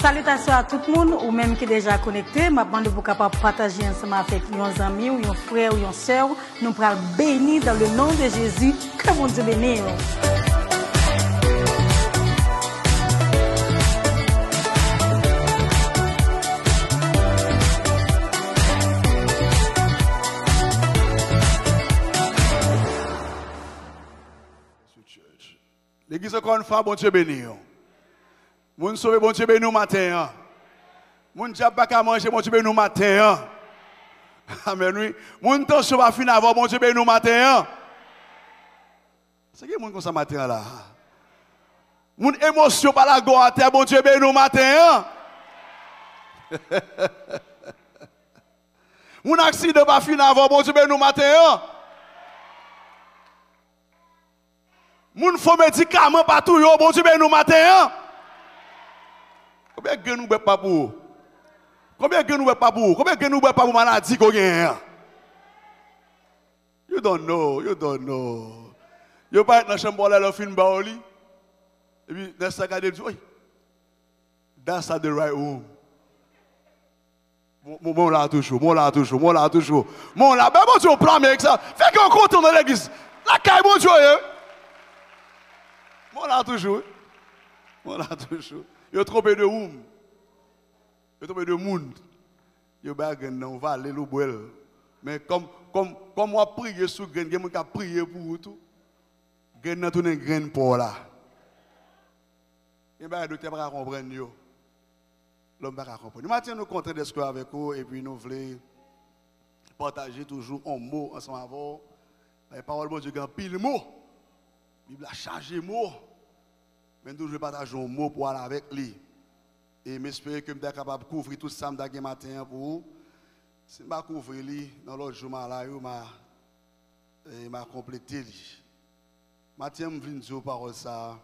Salutations à tout le monde, ou même qui est déjà connecté. Je demande pour capable partager ensemble avec nos amis, ou nos frères, ou nos sœurs. Nous pourrons bénir dans le nom de Jésus. Que mon Dieu bénisse. L'église encore une fois, bon Dieu béni. Moun sauve bon Dieu béni nous matin. Moun diable pas qu'à manger bon Dieu béni nous matin. Amen oui. Moun tension va finir avant bon Dieu béni nous matin. C'est qui moun comme ça matin là? Moun émotion par la gorge à terre bon Dieu béni nous matin. Moun accident va finir avant bon Dieu béni nous matin. Moun faut médicament partout yo bon Dieu béni nous matin. Combien de nous pas pour? Combien de nous pas pour? Combien de nous pas pour maladie qu'on gagne? You don't know, you don't know. You pas dans la chambre là le film baoli. Et puis dans sa garde dit, that's at the right room. Mon là toujours, mon là toujours, mon là toujours. Mon là, ben bon Dieu plan avec ça. Fait qu'on compte dans l'église. La caille bon Dieu. Mon là toujours. Mon là toujours. Yo trompé de oum. Yo trompé de monde. Yo bagan nan va aller le boel. Mais comme moi prier sous grain, gen moun ka prier pour tout. Grain nan tourner grain pour là. Et ben docteur pas comprendre yo. L'homme pas comprendre. Matin nous content d'être avec vous et puis nous voulons partager toujours un mot ensemble avec la parole de Dieu, pile mot. Bible a chargé mot. Mais nous, je vais partager un mot pour aller avec lui. Et j'espère que je suis capable de couvrir tout ça matin pour vous. Si je ne couvrir lui, dans l'autre jour, je vais compléter. Matin, je viens dire par ça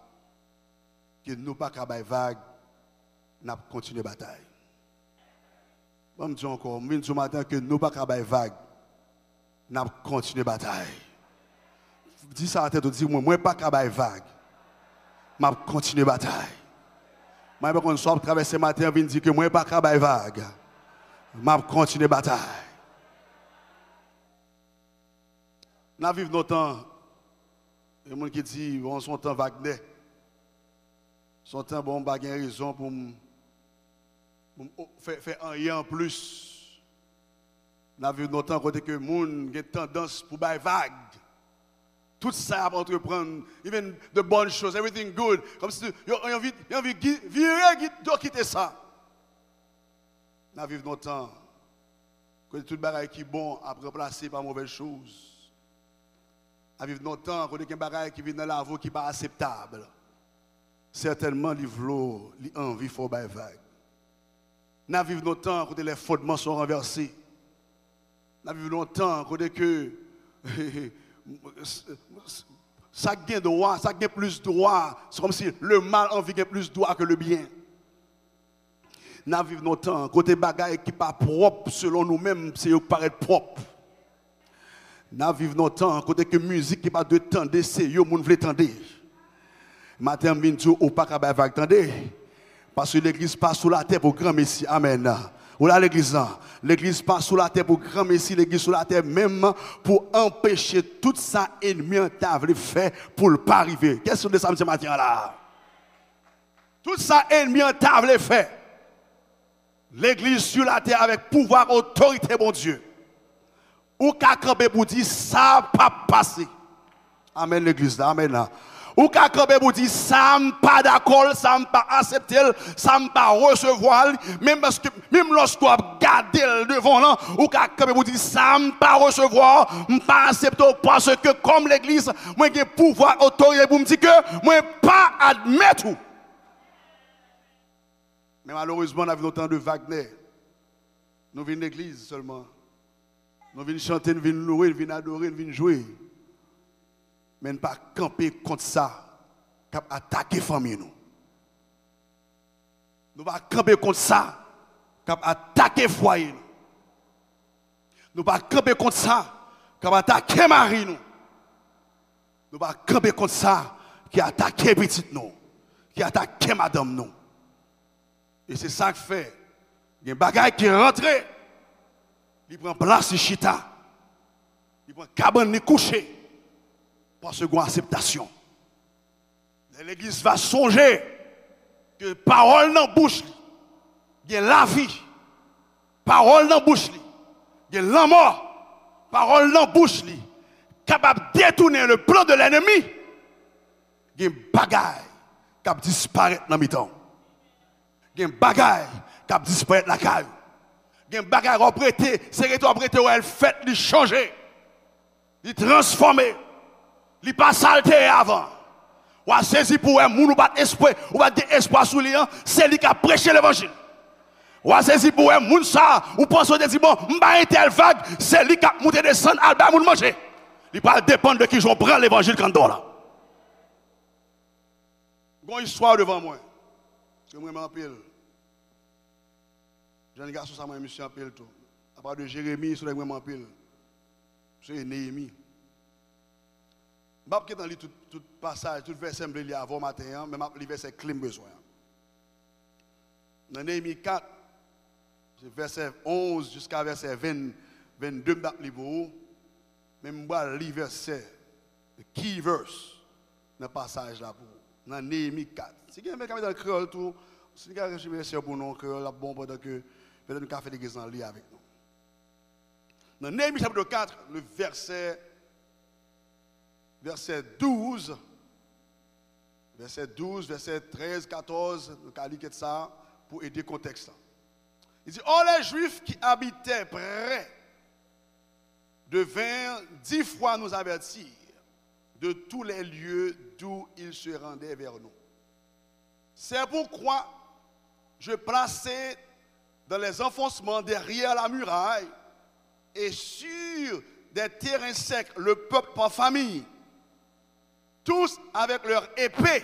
que nous ne pas capable de vague, nous continuer la bataille. Je vais dire encore, je viens dire matin que nous ne pas capable de vague, nous continuer la bataille. Dis ça à la tête, dis moi, je ne pas capable de vague. Je continue la bataille. Je vais continuer traverser matin, je dire que moi, je ne suis pas capable de vague. Je continue la bataille. Nous vivons notre temps. Il y a des gens qui disent que son temps Wagner. Son temps, bon, pas de raison pour faire un rien en plus. Nous vivons notre temps côté que les gens ont tendance pour faire vague. Tout ça à entreprendre, even de bonnes choses, everything good. Comme si tu as envie de virer, de quitter ça. Nous vivons notre temps. Que tout le bagage qui est bon à remplacer par mauvaises choses. Nous vivons notre temps. Que tout bagage qui vient dans la voie qui n'est pas acceptable. Certainement, les vlots, les envies, faut bailler vague. Nous vivons notre temps. Que les fondements sont renversés. Nous vivons notre temps. Que ça gagne droit, ça gagne plus droit. C'est comme si le mal en vie gagne plus droit que le bien. Nous vivons notre temps, côté bagaille qui n'est pas propre selon nous-mêmes, c'est eux qui paraît propre. Nous vivons notre temps, côté que musique qui n'est pas de tendre, c'est eux qui veulent tendre. Matin, je viens ou pas qu'à vague tendre. Parce que l'église passe sous la terre pour grand Messie. Amen. Ou là l'église passe sous la terre pour grand Messie, l'église sous la terre même pour empêcher tout ça ennemi t'a voulu faire pour ne pas arriver. Qu'est-ce que ça me matin là? Tout ça ennemi t'a voulu faire. L'église sur la terre avec pouvoir, autorité, bon Dieu. Ou qu'à camper pour dire ça pas passer. Amen l'église là, amen là. Ou qu'à camper pour dire ça pas d'accord, ça pas accepter, ça pas recevoir, même parce que même lorsqu'on garder devant là, ou qu'à camper pour dire ça pas recevoir, pas accepter parce que comme l'église, moi j'ai pouvoir, autorité pour me dire que moi pas admettre. Mais malheureusement, on a vu autant de Wagner. Nous venons l'église seulement. Nous venons chanter, nous venons louer, nous venons adorer, nous venons jouer. Mais ne pas camper contre ça, qui attaquer la famille. Nous ne pas camper contre ça, qui attaquer le foyer. Nous ne pas camper contre ça, qui attaquer le mari. Nous ne pas camper contre ça, qui attaquer petit nous, qui attaquer madame nous. Et c'est ça que fait. Il y a un bagage qui est rentré. Il prend place de chita. Il prend cabane de coucher. Parce qu'il y a une acceptation. L'église va songer que parole dans la bouche, il y a la vie. Parole dans la bouche, il y a la mort. Parole dans la bouche, capable de détourner le plan de l'ennemi. Il y a un bagage qui a disparaître dans le temps. Il y a un bagage qui a disparaître dans la caille. Il y a un bagage qui a prêté, c'est que tu as prêté, elle fait, il changer, il transformer, il pas salté avant. Ou a saisi pour un moun ou pas espoir, ou pas espoir sous lui, c'est lui qui a prêché l'évangile. Ou a saisi pour un moun ça, ou pense au dit bon, m'ba tel vague, c'est lui qui a monté descendre alba moun manger. Il pas dépendre de qui j'en prend l'évangile quand on là. Une histoire devant moi. Que moi m'appelle. Jeune garçon ça moi monsieur appelle tout. À part de Jérémie, sur moi m'appelle. C'est Néhémie. Je ne vais pas lire tout passage, tout verset que je avant matin, mais je vais lire verset clé besoin. Dans Néhémie 4, verset 11 jusqu'à verset 22, je vais lire pour vous. Mais je vais lire verset, le key verse, dans le passage là pour vous. Dans Néhémie 4. Si vous avez dans le créole, si vous avez un verset pour nous, créole, là bon, pendant que peut-être nous avons fait l'église en lien avec nous. Dans Néhémie chapitre 4, le verset 12, verset 13, 14, nous allons lire ça pour aider le contexte. Il dit, oh les Juifs qui habitaient près devinrent 10 fois nous avertir de tous les lieux d'où ils se rendaient vers nous. C'est pourquoi je plaçais dans les enfoncements derrière la muraille et sur des terrains secs le peuple par famille, tous avec leur épée,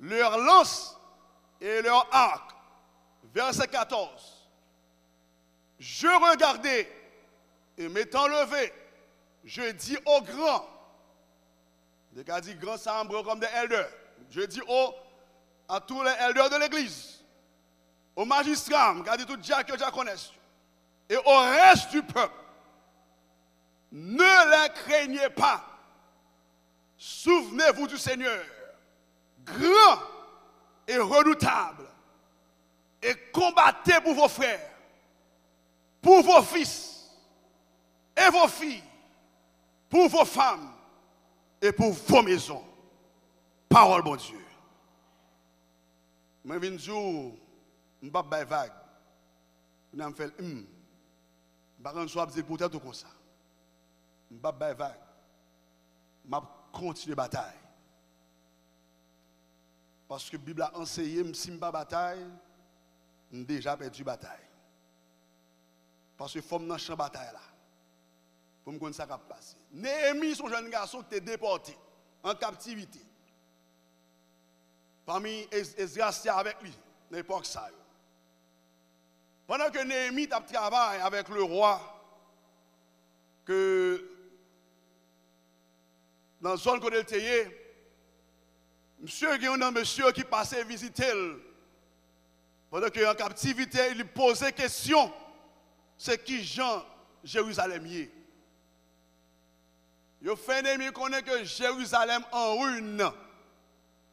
leur lance et leur arc. Verset 14. Je regardais et m'étant levé, je dis aux grands, des gars dit grands sambre comme des elders, je dis à tous les elders de l'église, aux magistrats, gars dit tout déjà que je connais, et au reste du peuple, ne les craignez pas. Souvenez-vous du Seigneur, grand et redoutable, et combattez pour vos frères, pour vos fils et vos filles, pour vos femmes et pour vos maisons. Parole, bon Dieu. Je viens de dire, je ne vais pas faire vague. Je vais faire je ne vais pas dire pour tout comme ça. Je ne vais pas faire vague. Je vais continuer la bataille. Parce que la Bible a enseigné, si je ne fais pas bataille, j'ai déjà perdu la bataille. Parce que il faut que je dans la bataille là. Pour me connaître ce qui va passer. Néhémie, son jeune garçon, qui était déporté en captivité. Parmi Esdras avec lui, à l'époque ça. Pendant que Néhémie travaille avec le roi, que dans la zone qu'on était, monsieur qui passait visiter, pendant qu'il est en captivité, il lui posait question, c'est qui Jean Jérusalem y est. Il fait Néhémie connaître que Jérusalem en ruine.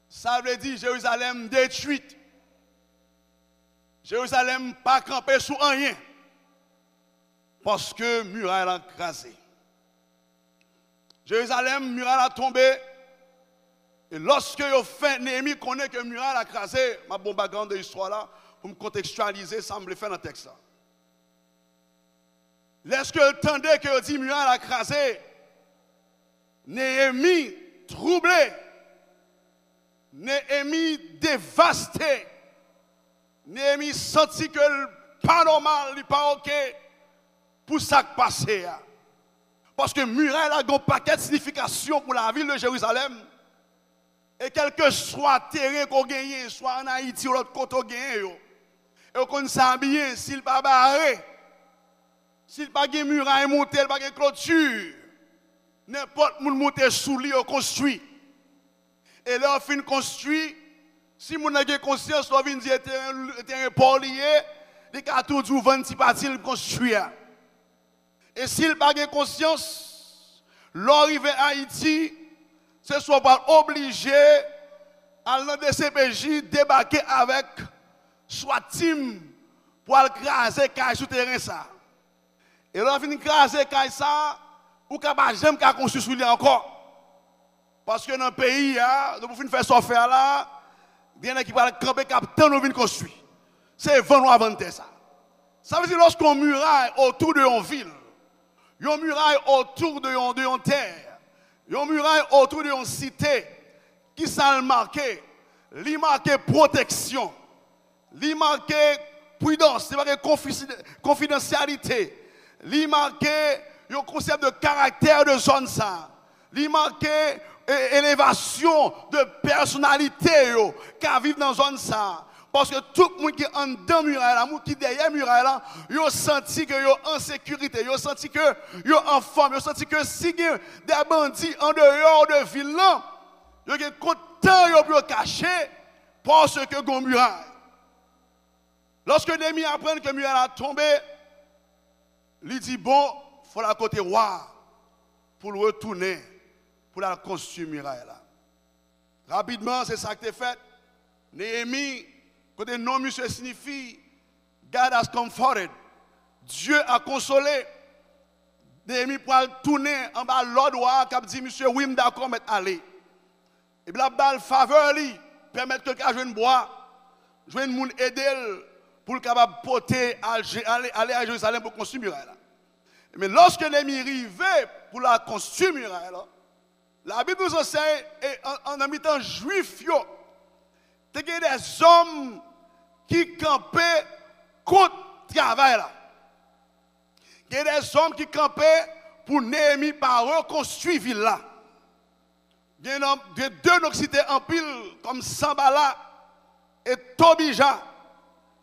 Ça veut dire Jérusalem détruite. Jérusalem pas campé sous rien. Parce que muraille a crasé. Jérusalem, muraille a tombé. Et lorsque vous fait Néhémie connaît que muraille a crasé, ma bonne background de l'histoire là, pour me contextualiser, ça me le fait dans le texte là. Lorsque vous entendez que vous dit muraille a crasé, Néhémie troublé, Néhémie dévasté, Néhémie senti que le pas normal, il pas ok pour ça qui passé. Parce que muraille a un paquet de signification pour la ville de Jérusalem. Et quel que soit le terrain qu'on gagne, soit en Haïti ou l'autre côté qu'on gagne, et qu'on sait bien, s'il n'est pas barré, s'il n'y a pas de muraille montée, s'il n'y a pas de clôture, n'importe où monter sous lui, on construit. Et là, on fin construit, Si vous avez conscience, vous venez dire terrain port lié, les cartouches ou 20 petits parties construire. Et s'il n'a pas conscience, l'arrivée à Haïti, ce soit pas obligé à l'un de CPJ débarquer avec soit team pour craser caille sur terrain ça. Et là, on finit craser caille ça, ou qu'on pas jamais construire sur lui encore. Parce que dans le pays, nous finissons faire ça faire là, il y en a qui parlent camper capitaine, nous venons construire. C'est vent avant ça. Ça veut dire lorsqu'on muraille autour de une ville, une muraille autour de une terre, une muraille autour d'une cité, qui ça le marqué? Il marqué protection, il marqué prudence, il marqué confidentialité, il marqué un concept de caractère de zone ça, il marqué élévation de personnalité qui vivent dans zone ça. Parce que tout le monde qui est en dedans muraille là, qui est derrière muraille là, ils ont senti que sont en sécurité, ils ont senti que sont en forme, ils ont senti que si il y a des bandits en dehors de ville là, ils sont contents de cacher parce que gon muraille. Lorsque l'ennemi apprend que muraille a tombé, il dit bon, il faut la côté roi pour le retourner, pour la construire muraille là. Rapidement, c'est ça qui est fait. Néhémie, côté non monsieur signifie God has comforted. Dieu a consolé. Néhémie pour tourner en bas l'ordre qui a dit monsieur oui d'accord mais aller. Et puis la balle faveur lui permettre que quelqu'un joue bois, jouer une monde aider pour le capable porter aller à Jérusalem pour construire muraille là. Mais lorsque Néhémie arrivait pour la construire muraille là, la Bible nous enseigne en habitant juif yo, il y a des hommes qui campaient contre le travail là. Il y a des hommes qui campaient pour Néhémie par reconstruire la ville là. Il y a deux cités en pile comme Sambala et Tobija.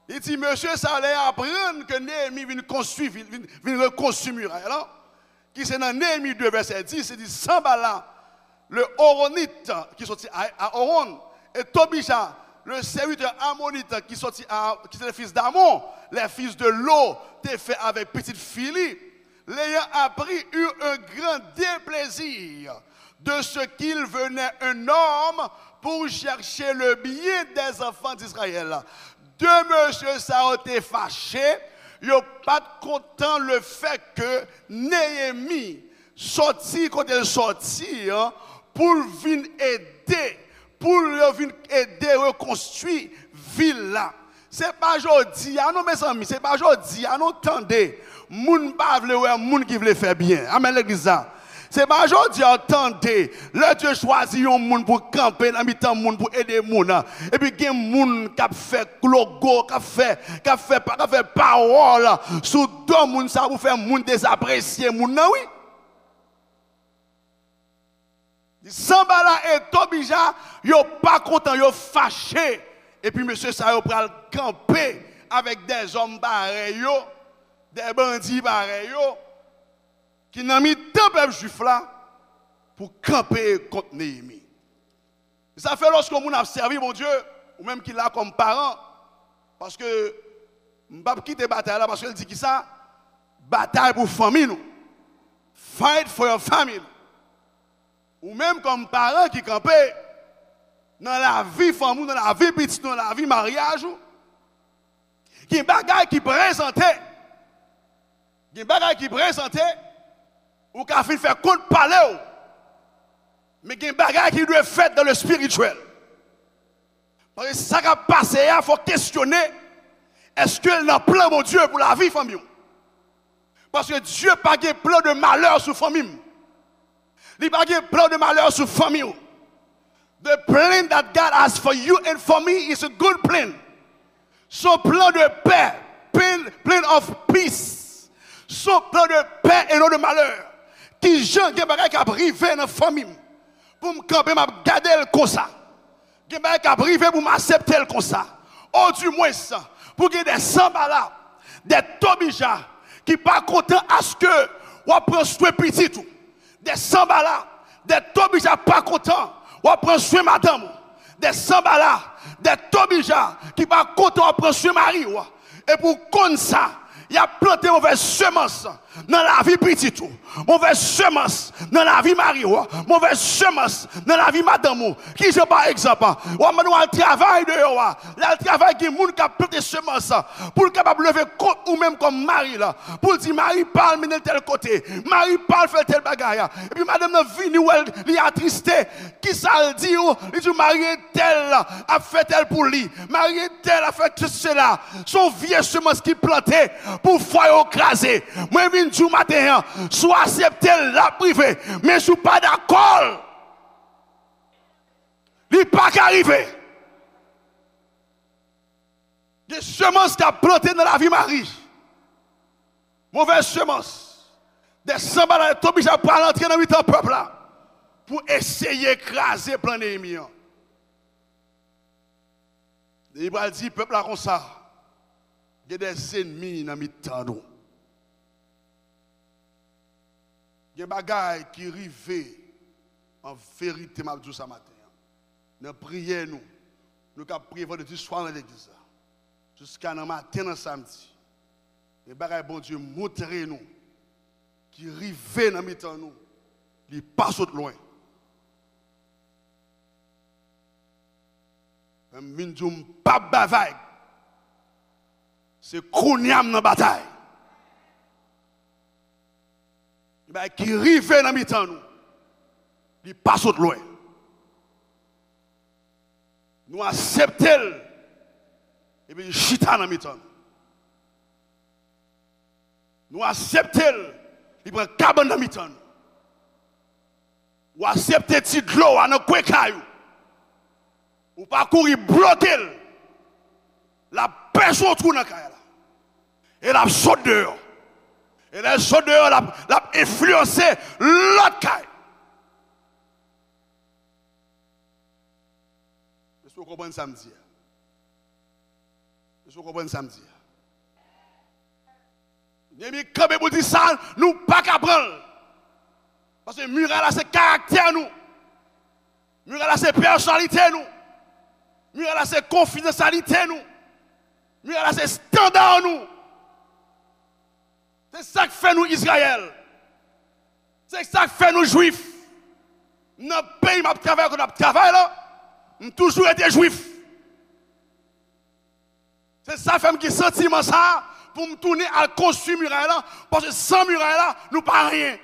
Il dit, monsieur, ça allait apprendre que Néhémie vient construire, vient reconstruire muraille là. Qui c'est dans Néhémie 2 verset 10, il dit Sambala, le Horonite qui est sorti à Horon, et Tobija, le serviteur ammonite qui est le fils d'Amon, les fils de l'eau, t'es fait avec petite fille, l'ayant appris, eut un grand déplaisir de ce qu'il venait un homme pour chercher le bien des enfants d'Israël. Deux monsieur ça a été fâché, ils n'ont pas content le fait que Néhémie sorti quand elle sortit pour venir aider. Pour venir aider à reconstruire la ville là. Ce n'est pas aujourd'hui, non mes amis, ce n'est pas aujourd'hui, non attendez, moun pas vle ouais, moun qui veut faire bien. Amen l'église. Ce n'est pas aujourd'hui, attendez, le Dieu choisit un moun pour camper, dans mi-temps moun pour aider moun. Et puis il y a un moun qui a fait logo, qui a fait parole sous deux moun ça pour faire moun désapprécier moun nan oui. Sambala et Tobija, ils sont pas contents, ils sont fâchés. Et puis, monsieur, ça va prendre camper avec des hommes pareils, des bandits pareils, qui n'ont mis tant peuple juif là pour camper contre Néhémie. Ça fait lorsqu'on a servi, mon Dieu, ou même qu'il a comme parent, parce que je ne vais pas quitter la bataille là, parce qu'il dit qui ça? Bataille pour famille, nous. Fight for your family. Ou même comme parents qui campaient dans la vie famille, dans la vie petite, dans la vie mariage, qui est bagaille qui présentait, ou qui a fait faire compte parler, mais qui est bagaille qui doit être fait dans le spirituel. Parce que ça qui a passé, il faut questionner, est-ce que le plan de Dieu pour la vie famille? Parce que Dieu n'a pas de plan de malheur sur la famille. Il n'y a pas de plan de malheur sur la famille. The plan that God has for you and for me is a good plan. Son plan de paix, plan of peace. Son plan de paix et non de malheur. Qui Jean qui a privé dans la famille. Pour me camper, m'a garder comme ça. Qui a privé pour m'accepter comme ça. Oh du moins ça. Pour qu'il y ait des Sambala, des Tobija qui ne sont pas contents à ce que on prend soin petit tout. Des Sambala, des Tobija pas contents, on prend soin madame. des sambalas, des tobijas qui ne pas content prendre ce mari. Et pour comme ça, il a planté mauvaise semence dans la vie petite, mauvaise semence dans la vie mari, mauvaise semence dans la vie madame. Qui je par exemple, ou le travail de le travail qui moun qui a planté semence pour capable lever compte ou même comme mari là, pour dire mari parle de tel côté, mari parle fait tel bagaille. Et puis madame vini ou elle est attristé, qui ça dit il dit mari tel a fait tel pour lui, mari tel a fait cela. Son vieux semence qui planté pour foyer écrasé. Moi vinn du matin, soit accepter la privée, mais je ne suis pas d'accord. Il n'est pas qu'arriver. Des semences qui a planté dans la vie Marie. Mauvaise semence. Des sambales qui sont obligés à entrer dans le peuple là. Pour essayer d'écraser le plan Néhémie. Il va dire, peuple là comme ça. Il y a des ennemis dans le temps. Il y a des bagailles qui arrivent en vérité, je dis ça matin. Nous prions, nous avons prié vendredi soir dans l'église. Jusqu'à le matin, dans samedi. Les bagailles, bon Dieu, montrez-nous. Qui arrivent dans le temps, nous. Ils passent loin. Même si nous pas bavaille. C'est Kouniam dans la bataille. Qui arrive dans le temps, nous. Ils passent loin. Nous acceptons et puis chita dans le temps. Nous acceptons, il prend cabane dans le temps. Ou accepter petit de l'eau à nos couécailles. Ou pas courir bloquer la personne tout dans la caille. Et la saute dehors. Et la saute dehors, la influencé l'autre caille. Est-ce que vous comprenez samedi? Est-ce que vous comprenez samedi? Némi quand vous dites ça, nous pas qu'à prendre. Parce que Murel a ses caractères nous. Murel a ses personnalités nous. Murel a ses confidentialités nous. Murel a ses standards nous. C'est ça qui fait nous Israël. C'est ça qui fait nous Juifs. Dans le pays où je travaille là, j'ai toujours été Juif. C'est ça qui fait que sentiment ça pour me tourner à construire Murel là. Parce que sans Murel là, nous pas rien.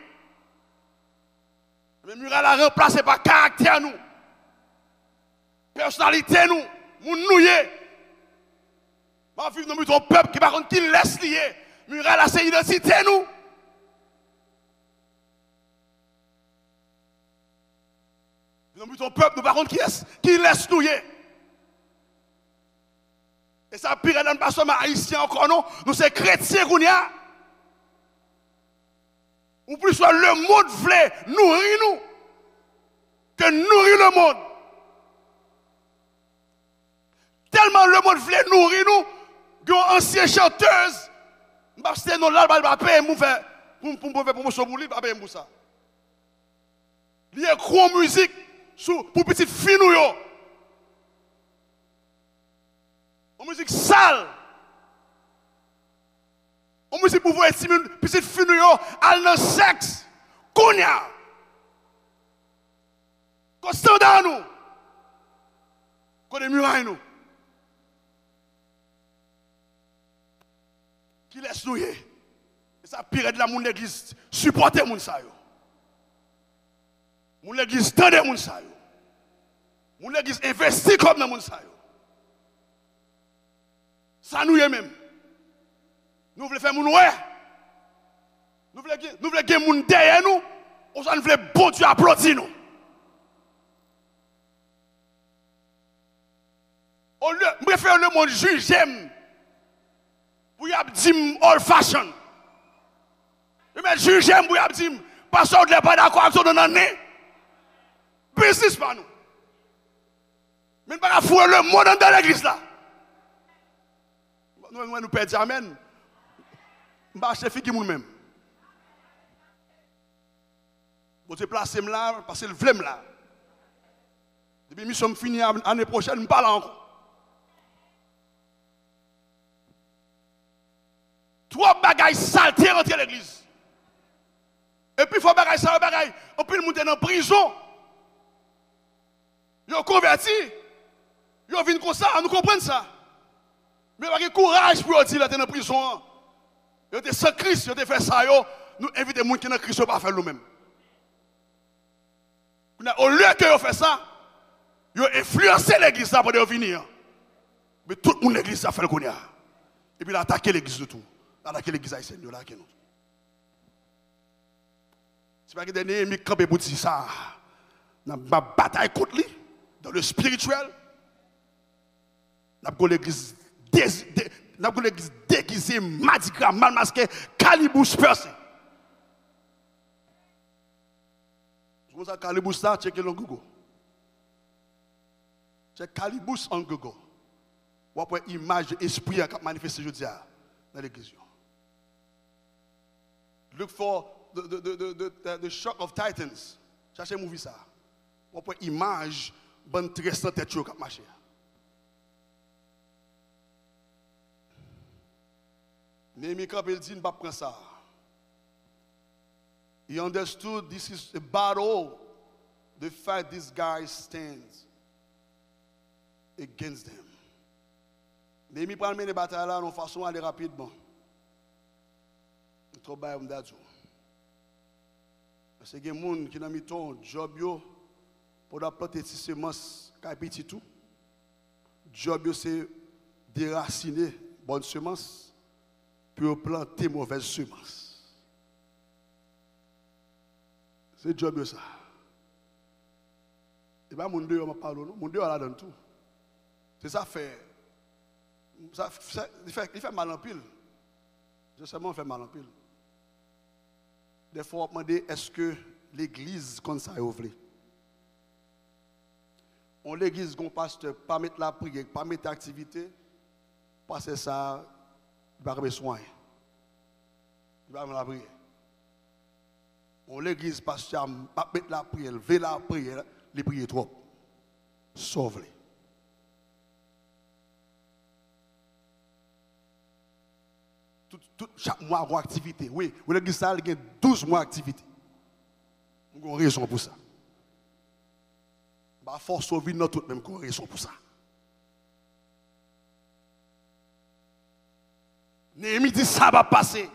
Mais Murel a remplacé par caractère nous. Personnalité nous. Nous nouillés. Ma vie nous ton peuple qui par contre qui laisse lier. Murel a ses identités nous. Nous ton peuple nous par contre qui laisse nouiller. Et ça pire dans le pas seulement haïtien encore non. Nous c'est chrétiens qu'on y a. Ou plus soit le monde voulait nourrir nous que nourrir le monde. Tellement le monde voulait nourrir nous qu'une ancienne chanteuse, parce que nous là, elle va payer pour faire promotion pour lui, pas payer pour ça. Il y a une musique pour petites filles nous. Une musique sale. Une musique pour voir petites filles nous, elle dans le sexe. Kounia. Constant dans nous. Côté muraille nous. Qui laisse nous. Et ça pire de la mon église supporter moun sa yo. Mon église tende moun sa yo. Mon église investit comme dans moun sa yo. Ça nous y est même. Nous voulons faire moun ouais. Nous voulons que moun derrière nous. On s'en voulait bon Dieu applaudir nous. Au lieu, je préfère le monde juger. Pour y dire old fashion. Je vais juger pour y dire parce qu'on n'est pas d'accord avec son année. Business pas nous. Mais pas fouer le monde dans l'église là. Nous perdons amen. Je vais acheter fille nous-mêmes. Vous te placez là parce que le vlem là. Depuis mission finie l'année prochaine, je parle encore. Trois bagailles saletés rentrer l'église. Et puis il faut bagaille ça, bagaille. On peut le monter dans la prison. Ils ont converti. Ils ont vu comme ça, nous comprenons ça. Mais il y a courage pour dire que dans la prison. Ils ont sans Christ, ils ont fait ça. Nous invitons les gens qui sont dans Christ à pas faire nous-mêmes. Au lieu que vous faites ça, ils ont influencé l'église pour venir. Mais tout le monde l'église a fait le qu'on a. Et puis il a attaqué l'église de tout. Il a attaqué l'église haïtienne. Il a attaqué nous. C'est pas que des ennemis campent pour dire ça. Dans ma bataille contre lui, dans le spirituel, nous avons l'église déguisée, madigra, mal masquée, calibouche percée. Vous savez, calibouche ça, checkez le Google. C'est calibouche en Google. Vous avez une image de l'esprit qui a manifesté aujourd'hui dans l'église. Look for the shock of Titans. Cherchez un movie ça. Vous avez une image bonne très sans tête qui a marché. Néhémie quand il dit, il ne va pas prendre ça. He understood this is a battle. The fight this guy stands against them. Néhémie prend les batailles là de façon aller rapidement. Il trop bas m'dadou. Parce que il y a des gens qui ont mis ton job yo pour planter des semences qui petit tout. Job yo c'est déraciner bonne semence pour planter mauvaise semence. C'est job ça. Et bien, mon Dieu, on m'a parlé, mon Dieu, là dans tout. C'est ça fait. Il fait mal en pile. Justement, il fait mal en pile. Des fois, on me demande, est-ce que l'église, comme ça, est ouverte? On l'église, qu'on pasteur, pas mettre la prière, pas mettre l'activité, passer ça, il va avoir soin. Il va avoir la prière. On l'église, pasteur, pas mettre la prière, lever la prière, les prier trop. Sauve-les. Chaque mois, une activité. Oui, l'église, il y a 12 mois d'activité. Nous avons raison pour ça. Bah, force sauver nous tout même qu'on raison pour ça. Néhémie dit ça va passer.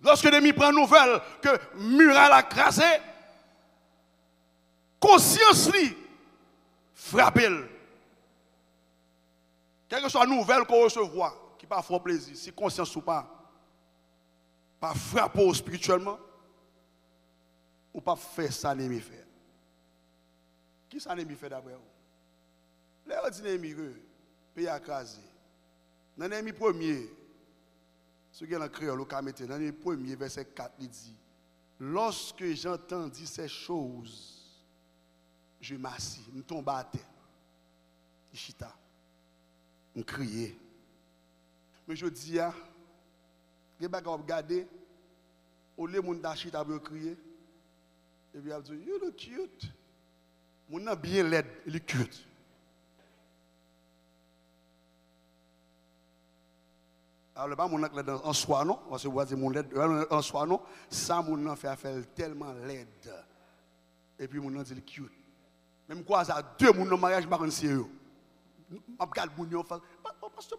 Lorsque Néhémie prend nouvelle que Muraille a crasé, conscience lui frappe. Quelle que soit la nouvelle qu'on recevra, qui pas fort plaisir, si conscience ou pas frapper spirituellement, ou pas faire ça Néhémie fait. Qui ça Néhémie fait d'après vous? Les ordinaires pays à craser. Dans Néhémie premier, ce qui est dans le créole, le Kamété, dans Néhémie premier, verset 4, il dit, lorsque j'entendis ces choses, je m'assis, je tombe à terre. Je chita. Je criais. Mais je dis, je vais regarder, au lieu de mon chita pour crier, et puis il dit, you look cute. Mon a bien laid, il est cute. Alors, le pas mon laid en soi, non? Parce que vous avez mon laid en soi, non? Ça, mon a fait tellement laid. Et puis, mon a dit cute. Même quoi, ça, deux mon en mariage, je ne sais pas. Je regarde mon en face. Pasteur,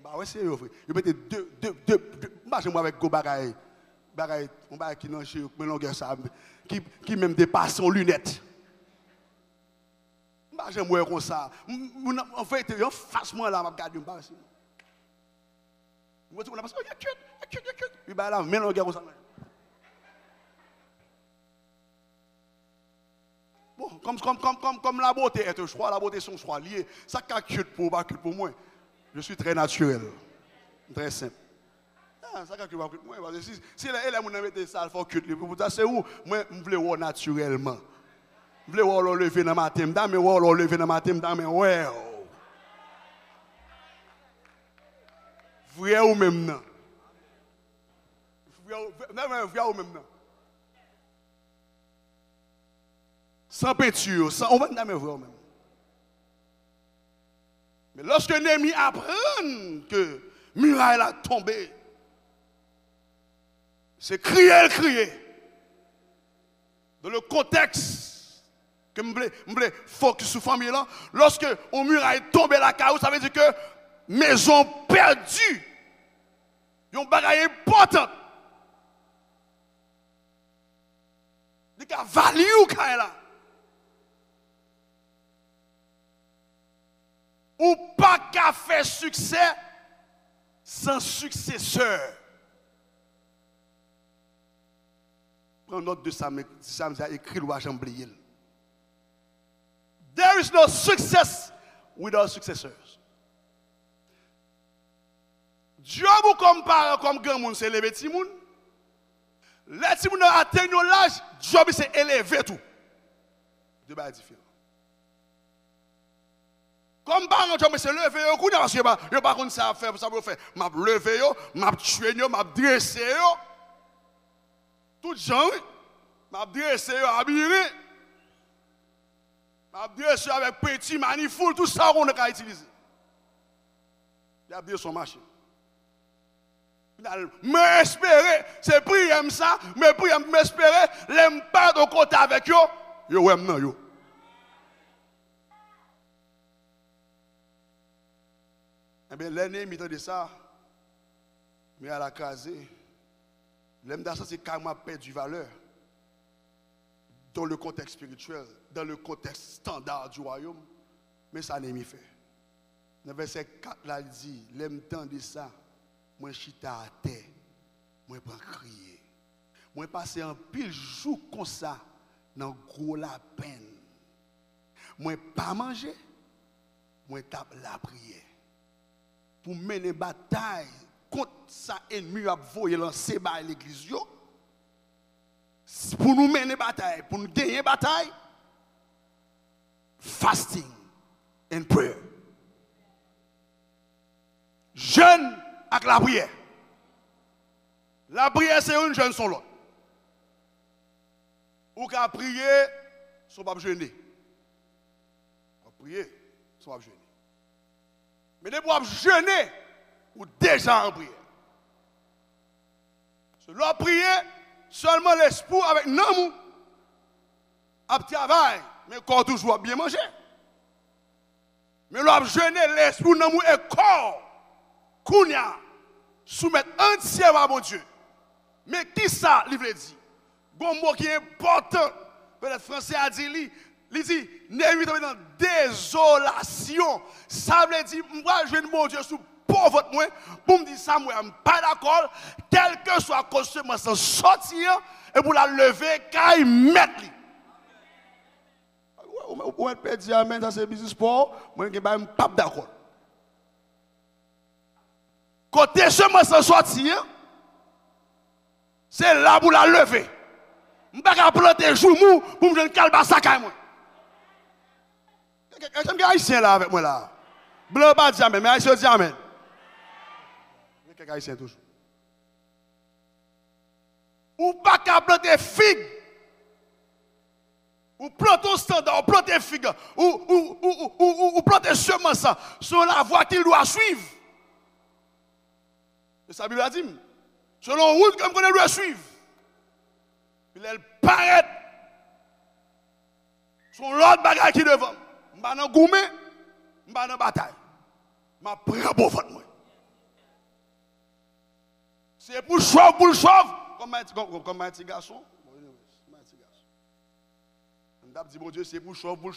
bah ouais, c'est vrai. Je mettais deux. Moi avec go bagaille, on va qui non chez mélanger ça, qui même dépasse son lunette. Bah j'aime voir comme ça. En fait, en face moi là, m'a regarder me passer. Moi on a passé, il y a cute. Puis bah là, mélanger comme ça. Bon, comme la beauté est un choix, la beauté son choix lié. Ça qui cute pour pas cute pour moi. Je suis très naturel, très simple. Ah, ça qui va cute moi. Si elle a mon invité ça, il faut cute. Pour ça c'est où moi je veux voir naturellement. Je veux voir le lever dans le matin, mais voir le lever dans le matin, mais ouais. Vrai ou même non. Vrai ou même non. sans peinture, on va jamais voir même. Mais lorsque Néhémie apprend que muraille a tombé, c'est crier. Dans le contexte que je voulais focus sur la famille là, lorsque on muraille tombé la caillou, ça veut dire que maison perdue, un bagage important. Il y a value là. Ou pas qu'à faire succès sans successeur. Prends note de ça, mais ça m'a écrit le jamais oublié. There is no success without successors. Dieu vous compare comme grand monde, c'est élever petit monde. Les petits monde atteignent l'âge, Dieu c'est élever tout. Deux choses différentes. Comme parents, je me suis levé, parce que je ne sais pas comment ça faire, ça faire. Je me levé, je me tué, je me dressé. Tout gens, je me dressé, habillé. Je me dressé avec petit, manifold, tout ça on a utilisé. Il a habillé son machine. Mais espérer, c'est prier ça, mais prier, m'espérer, l'aime pas de côté avec eux, yo ouais non yo. Eh bien, l'ennemi de ça, mais à la case, l'homme d'assaut, c'est carrément perdu du valeur dans le contexte spirituel, dans le contexte standard du royaume. Mais ça n'est pas fait. Dans le verset 4, là, il dit, l'homme de ça, moi, chita à terre, moi, je prends crier. Moi, passe un pile jour comme ça, dans gros la peine. Moi, pas manger, moi, tape la prière. Pour mener bataille contre sa ennemi à voyer lancer par l'église. Pour nous mener bataille, pour nous gagner bataille, fasting and prayer. Jeûne avec la prière. La prière, c'est une jeûne sans l'autre. Ou qu'à prier, sans pas jeûner. On va prier, sans pas jeûner. Mais de pouvoir jeûner ou déjà en prière. Selon prier, seulement l'esprit avec l'amour à travail, mais le corps toujours bien manger. Mais l'on jeûner l'esprit, l'amour et le corps, kounya, soumettre entièrement à mon Dieu. Mais qui ça, il veut dire? Bon mot qui est important, peut-être français a dit, il dit, n'est pas dans désolation. Ça veut dire, moi, je vais mon Dieu sous pauvre moi, pour me dire ça, moi, je ne suis pas d'accord, quel que soit le cause, moi, sans sortir, et pour la lever, car il met. Ou elle peut dire amen dans ce business sport, moi, je ne suis pas d'accord. Côté seulement sans sortir, c'est là pour la lever. Je ne peux pas planter jour mou pour me dire calme ça quand moi. J'aime bien haïtien là avec moi là. Blanc pas dit amen, mais haïtien dit amen. Quelqu'un haïtien toujours. Ou pas qu'à planter figue. Ou planter standard, ou planter figue, ou planter semence sur la voie qu'il doit suivre. Et ça Bible a dit, selon route comme qu'on doit suivre. Puis elle paraît son l'autre bagaille qui devant. Je ne suis pas dans gourmet, je ne suis pas dans bataille. Je prends pour votre moi. C'est pour chauffe, comme un petit garçon. On dit, mon Dieu, c'est pour chauffe,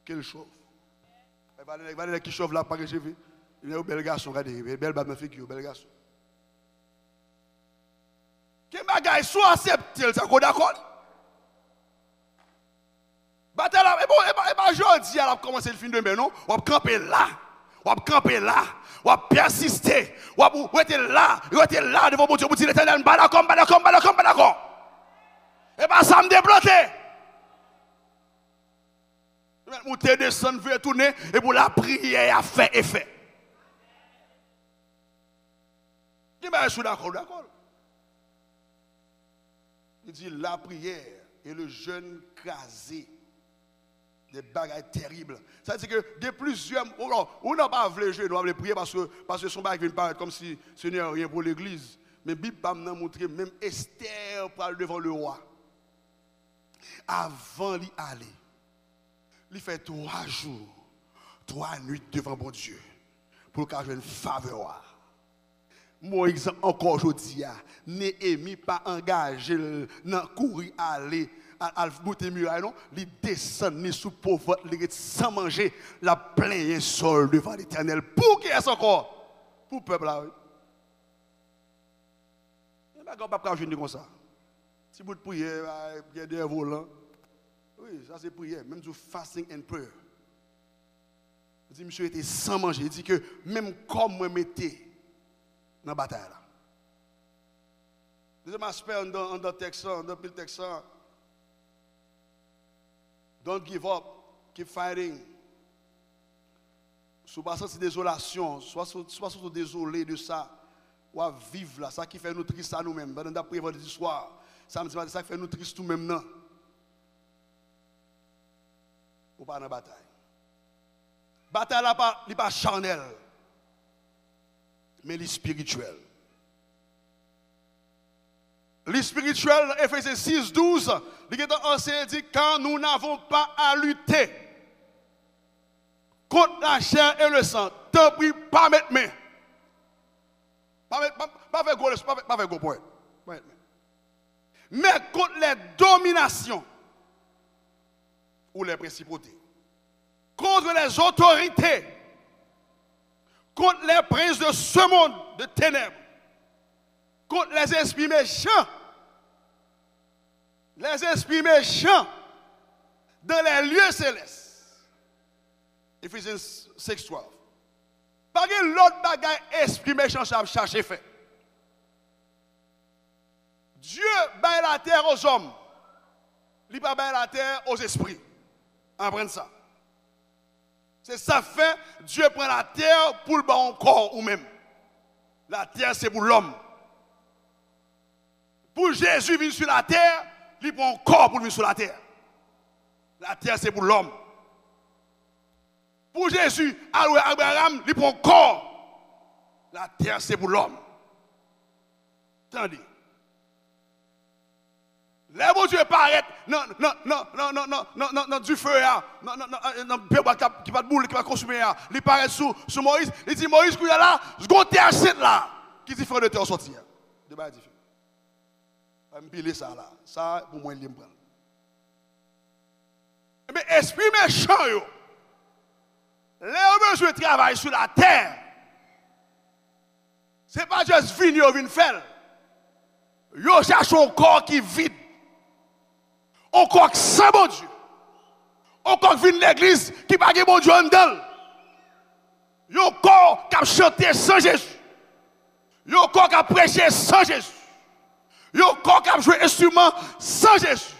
qu'il chauffe. Il va aller qui chauffe là, pas que j'ai vu. Il y a un bel garçon, regardez, belle balle figure, bel garçon. Quel bagaille soit accepté, ça qu'on d'accord? Bataille là, et bon, aujourd'hui, elle a commencé le film de non? On va camper là, on va persister, on va être là devant mon Dieu, pour dire l'éternel, pas d'accord. Et bien, ça me débloqué. Vous te descendre, vous tourner, et pour la prière, a fait effet. Je suis d'accord. Il dit la prière et le jeûne crasé. Des bagailles terribles. Ça veut dire que il y a plusieurs. On n'a pas voulu jeûner, on va prier parce que son bagage vient paraître comme si ce n'est rien pour l'église. Mais la Bible m'a montré même Esther parle devant le roi. Avant d'y aller, il fait 3 jours, 3 nuits devant mon Dieu pour qu'il ait une faveur. Moïse encore aujourd'hui, Néhémie pas engagé dans courir aller à monter muraille non, il descend sous pauvre, il sans manger, la plein sol devant l'Éternel. Pour qui est-ce encore? Pour le peuple là. Il n'y a pas de jeûner comme ça. Si vous priez, il y a des volants. Oui, ça c'est prière, même du fasting and prayer. Il dit, monsieur était sans manger. Il dit que même comme moi mettez dans la bataille là. Deuxième aspect dans le texte, dans le texte, don't give up, keep fighting. Si vous passez cette désolation, soit désolé de ça, ou à vivre là, ça qui fait nous tristes à nous-mêmes. Pendant la prière vendredi soir, ça qui fait nous tristes nous-mêmes. Ou pas dans la bataille. La bataille n'est pas charnelle, mais spirituelle. Le spirituel, Ephésiens 6, 12, il dit quand nous n'avons pas à lutter contre la chair et le sang, tant pis, pas mettre main. Pas avec gros poète. Mais contre les dominations ou les principautés, contre les autorités, contre les princes de ce monde de ténèbres, contre les esprits méchants. Les esprits méchants dans les lieux célestes. Ephésiens 6, 12. Pas que l'autre bagaille esprit méchant cherche fait. Dieu baille la terre aux hommes. Il ne pas baille la terre aux esprits. Apprenez ça. C'est ça fait, Dieu prend la terre pour le bon corps ou même. La terre c'est pour l'homme. Pour Jésus venir sur la terre, il prend un corps pour venir sur la terre. La terre, c'est pour l'homme. Pour Jésus, Abraham, il prend un corps. La terre, c'est pour l'homme. Attendez. Les bon Dieu paraît non, du feu, qui va boule, qui va consumer. Il paraît sous Moïse. Il dit Moïse, qui est là, ce terre c'est là. Qui dit frère de terre sortir. Débat différent. Je vais piler ça là. Ça, pour moi, il me prend. Mais esprit méchant, les besoin de travail sur la terre, ce n'est pas juste venir ou faire. Ils cherchent un corps qui est vide. Un corps qui sans bon Dieu. Un corps qui vient de l'église qui n'a pas bon Dieu en dedans. Un corps qui a chanté sans Jésus. Un corps qui a prêché sans Jésus. Il y a encore qui a joué instrument sans Jésus.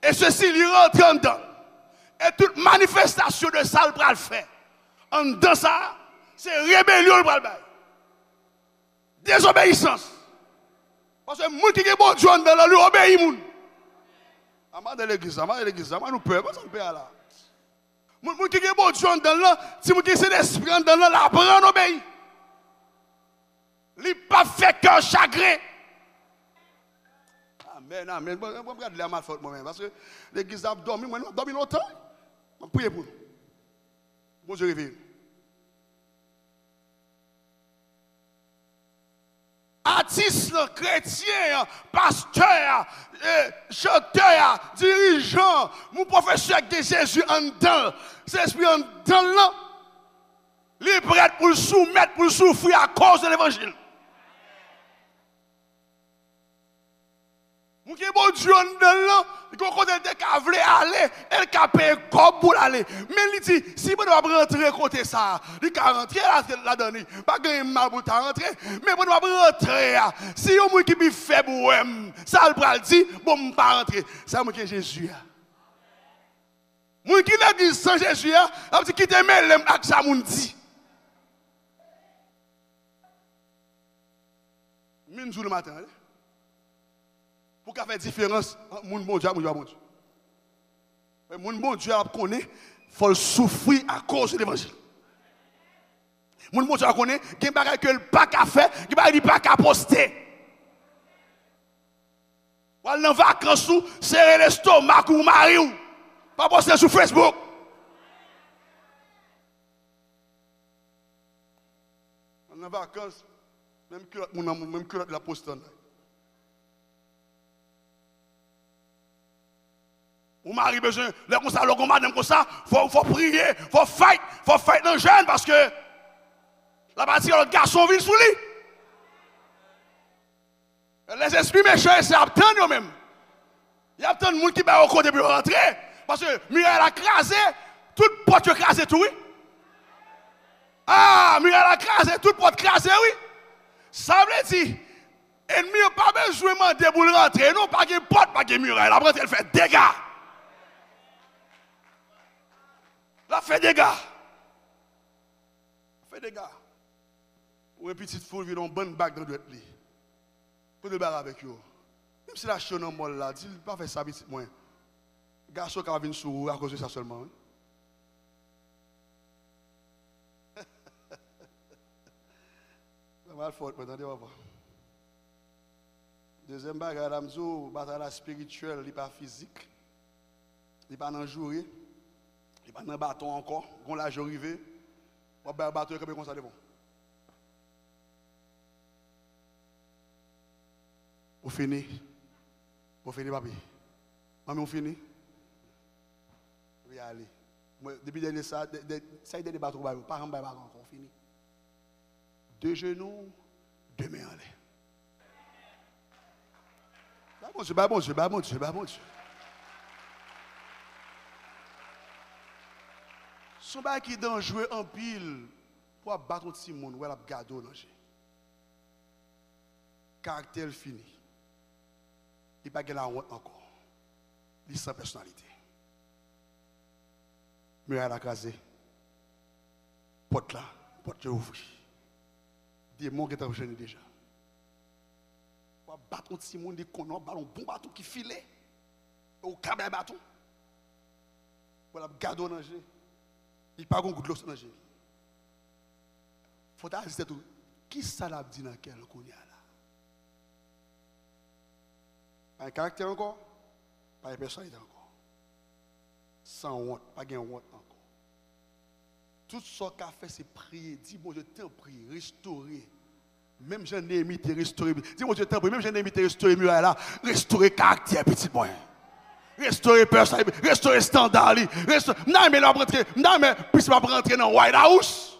Et ceci, il rentre en dedans. Et toute manifestation de ça, il va le faire. En dedans ça, c'est rébellion, il va le faire. Désobéissance. Parce que les gens qui sont bon Dieu en dedans, lui obéissent. Avant de l'église, avant nous peur, parce qu'on peur là. Les gens qui sont bon Dieu en dedans, si vous avez l'esprit en dedans, la prend obéit. Il n'a pas fait qu'un chagrin. Amen. Je vais regarder la mal faute moi-même. Parce que l'église a dormi, moi, je dormi longtemps. Je vais prier pour nous. Bon Dieu réveille. Artistes, chrétiens, pasteurs, chanteurs, dirigeants, mon professeur de Jésus en dedans, c'est l'esprit en dedans là, il est prêt pour le soumettre, pour le souffrir à cause de l'évangile. Mon qui est bon Dieu en dedans, il côté de qu'avle aller, elle a payé comme pour aller. Mais il dit si vous doit rentrer côté ça, il va rentrer là-dedans, pas gagner mal pour rentrer, mais vous doit rentrer. Si vous monde qui est faible ça le pral dit bon pas rentrer. Ça moi qui est Jésus. Mon qui l'église sans Jésus, a dit quitter mêlem avec ça moun dit. Min jour le matin. pour qu'il y ait différence entre mon bon Dieu et mon bon Dieu. Mon bon Dieu connaît, il faut souffrir à cause de l'évangile. Mon bon Dieu connaît, il y a des choses que le pas qu'à faire, il y a des pas qu'à poster. Ou dans vacances, serrer l'estomac ou mari ou pas poster sur Facebook. En vacances, même que la poste là. Ou mari besoin, les comme ça, le madame comme ça, faut prier, faut fight dans le jeune parce que la partie l'autre garçon vit sous lui. Les esprits méchants, c'est attendre eux-mêmes. Il y a tant de monde qui va au côté pour rentrer. Parce que Muriel a crasé, toute porte a crasé tout, oui. Ah, Muriel a crasé, toute porte crasé, oui. Ça veut dire, ennemi n'a pas besoin de demander pour rentrer. Non, pas de porte, pas de Muriel. Après, elle fait dégâts. Elle fait dégâts. Elle fait dégâts. Ou une petite foule vient dans une bonne bague dans le lit. Pour débarrasser avec eux. Même si la chaîne en molle là, il ne pas faire ça petit moins. Garçon qui va venir sur vous à cause de ça seulement. C'est mal fort, attendez, on va voir. Deuxième bagarre, la bataille spirituelle, il n'est pas physique. Il n'est pas dans le jour. Il n'est pas dans le bâton encore. Quand l'âge est arrivé, on va battre comme ça devant. On finit. On finit, papi. Maman, on finit. Oui, allez. Depuis dernier ça, ça y est des bateaux, pas en bas encore, on finit. Deux genoux, deux mains en l'air. Bon Dieu, bon Dieu, bon Dieu, bon Dieu. Son bail qui est dangereux en pile pour battre un petit monde, ou elle a gardé au danger. Caractère fini. Il n'y a pas de honte encore. Il sans personnalité. Muraille a crasé. Porte là, porte ouverte. Démon qui est en jeune déjà. On va battre un petit monde, un bon bateau qui filait. Au câble de bateau. On va garder au danger. Il n'y a pas de goût de l'eau dans danger. Il faut assister tout. Qui ça l'a dit dans quel qu'on y a là? Pas un caractère encore, pas une personnalité encore. Sans honte, pas de honte encore. Tout ce qu'a fait, c'est prier. Dis, bon, je t'en prie, restaurer. Même j'en ai imité, restaurer. Dis, bon, je t'en prie, même j'en ai imité, restaurer Muraille là. Restaurer caractère, petit boy. Restaurer personnalité, restaurer standard. Non, mais là, non, mais puis pas rentrer dans White House.